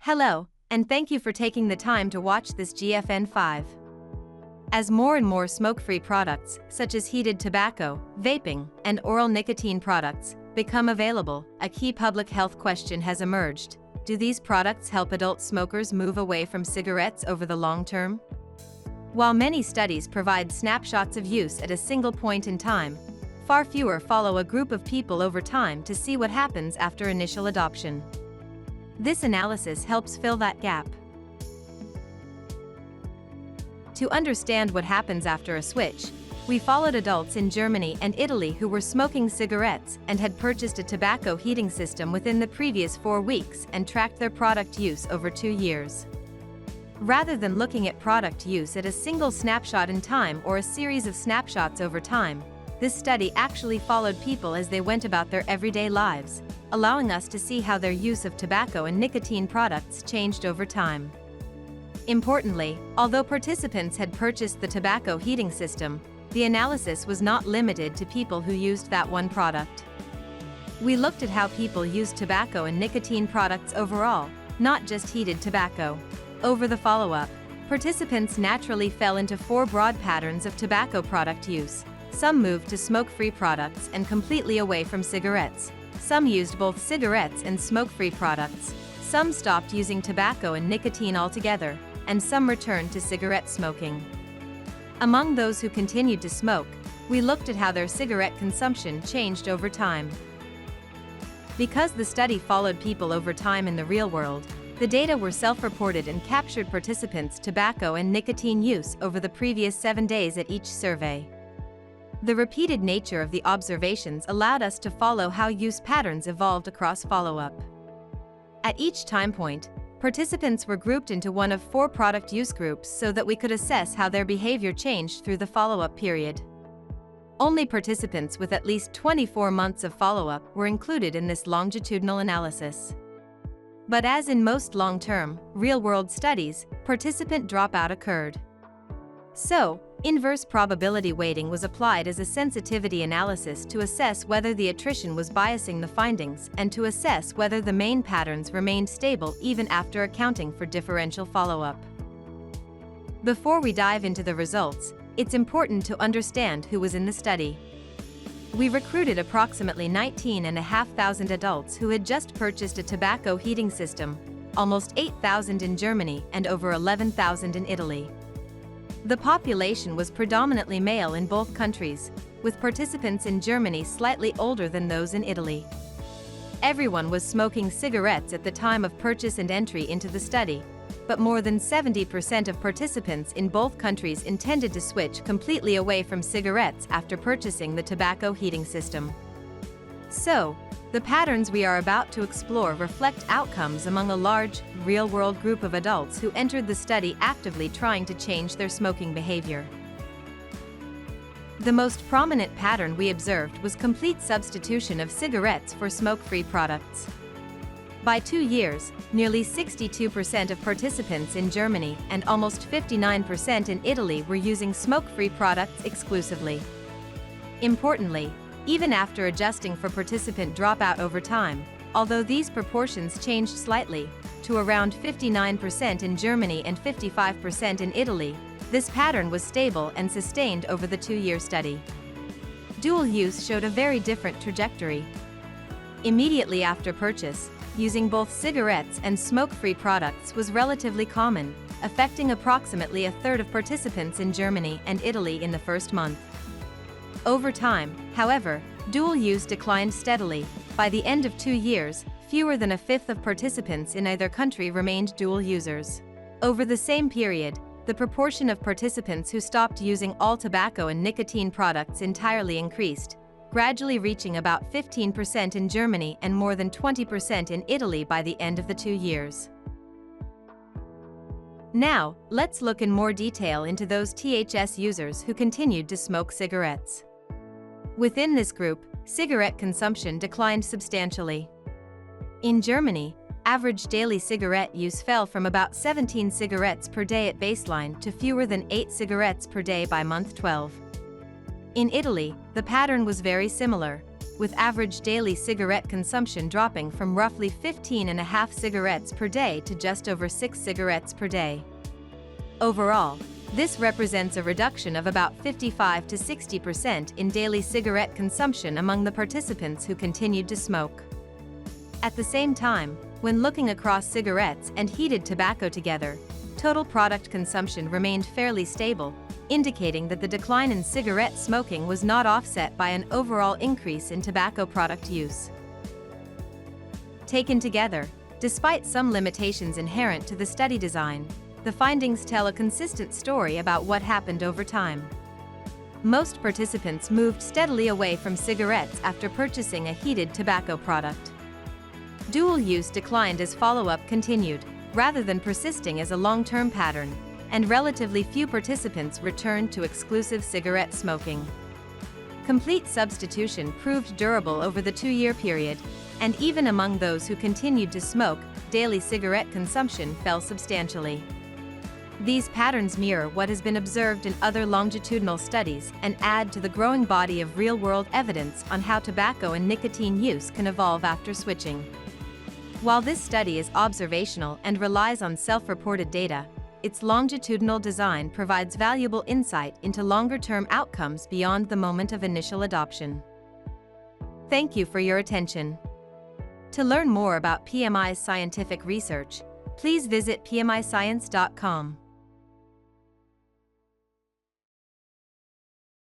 Hello, and thank you for taking the time to watch this GFN5. As more and more smoke-free products, such as heated tobacco, vaping, and oral nicotine products, become available, a key public health question has emerged. Do these products help adult smokers move away from cigarettes over the long term? While many studies provide snapshots of use at a single point in time, far fewer follow a group of people over time to see what happens after initial adoption. This analysis helps fill that gap. To understand what happens after a switch, we followed adults in Germany and Italy who were smoking cigarettes and had purchased a tobacco heating system within the previous 4 weeks and tracked their product use over 2 years. Rather than looking at product use at a single snapshot in time or a series of snapshots over time, this study actually followed people as they went about their everyday lives, allowing us to see how their use of tobacco and nicotine products changed over time. Importantly, although participants had purchased the tobacco heating system, the analysis was not limited to people who used that one product. We looked at how people used tobacco and nicotine products overall, not just heated tobacco. Over the follow-up, participants naturally fell into 4 broad patterns of tobacco product use. Some moved to smoke-free products and completely away from cigarettes. Some used both cigarettes and smoke-free products. Some stopped using tobacco and nicotine altogether, and some returned to cigarette smoking. Among those who continued to smoke, we looked at how their cigarette consumption changed over time. Because the study followed people over time in the real world, the data were self-reported and captured participants' tobacco and nicotine use over the previous 7 days at each survey. The repeated nature of the observations allowed us to follow how use patterns evolved across follow-up. At each time point, participants were grouped into one of 4 product use groups so that we could assess how their behavior changed through the follow-up period. Only participants with at least 24 months of follow-up were included in this longitudinal analysis. But as in most long-term, real-world studies, participant dropout occurred. So, inverse probability weighting was applied as a sensitivity analysis to assess whether the attrition was biasing the findings and to assess whether the main patterns remained stable even after accounting for differential follow-up. Before we dive into the results, it's important to understand who was in the study. We recruited approximately 19,500 adults who had just purchased a tobacco heating system, almost 8,000 in Germany and over 11,000 in Italy. The population was predominantly male in both countries, with participants in Germany slightly older than those in Italy. Everyone was smoking cigarettes at the time of purchase and entry into the study, but more than 70% of participants in both countries intended to switch completely away from cigarettes after purchasing the tobacco heating system. So, the patterns we are about to explore reflect outcomes among a large, real-world group of adults who entered the study actively trying to change their smoking behavior. The most prominent pattern we observed was complete substitution of cigarettes for smoke-free products. By 2 years, nearly 62% of participants in Germany and almost 59% in Italy were using smoke-free products exclusively. Importantly, even after adjusting for participant dropout over time, although these proportions changed slightly, to around 59% in Germany and 55% in Italy, this pattern was stable and sustained over the 2-year study. Dual use showed a very different trajectory. Immediately after purchase, using both cigarettes and smoke-free products was relatively common, affecting approximately a third of participants in Germany and Italy in the first month. Over time, however, dual use declined steadily. By the end of 2 years, fewer than a fifth of participants in either country remained dual users. Over the same period, the proportion of participants who stopped using all tobacco and nicotine products entirely increased, gradually reaching about 15% in Germany and more than 20% in Italy by the end of the 2 years. Now, let's look in more detail into those THS users who continued to smoke cigarettes. Within this group, cigarette consumption declined substantially. In Germany, average daily cigarette use fell from about 17 cigarettes per day at baseline to fewer than 8 cigarettes per day by month 12. In Italy, the pattern was very similar. with average daily cigarette consumption dropping from roughly 15.5 cigarettes per day to just over 6 cigarettes per day. Overall, this represents a reduction of about 55 to 60% in daily cigarette consumption among the participants who continued to smoke. At the same time, when looking across cigarettes and heated tobacco together, total product consumption remained fairly stable, indicating that the decline in cigarette smoking was not offset by an overall increase in tobacco product use. Taken together, despite some limitations inherent to the study design, the findings tell a consistent story about what happened over time. Most participants moved steadily away from cigarettes after purchasing a heated tobacco product. Dual use declined as follow-up continued, rather than persisting as a long-term pattern, and relatively few participants returned to exclusive cigarette smoking. Complete substitution proved durable over the 2-year period, and even among those who continued to smoke, daily cigarette consumption fell substantially. These patterns mirror what has been observed in other longitudinal studies and add to the growing body of real-world evidence on how tobacco and nicotine use can evolve after switching. While this study is observational and relies on self-reported data, its longitudinal design provides valuable insight into longer-term outcomes beyond the moment of initial adoption. Thank you for your attention. To learn more about PMI's scientific research, please visit pmiscience.com.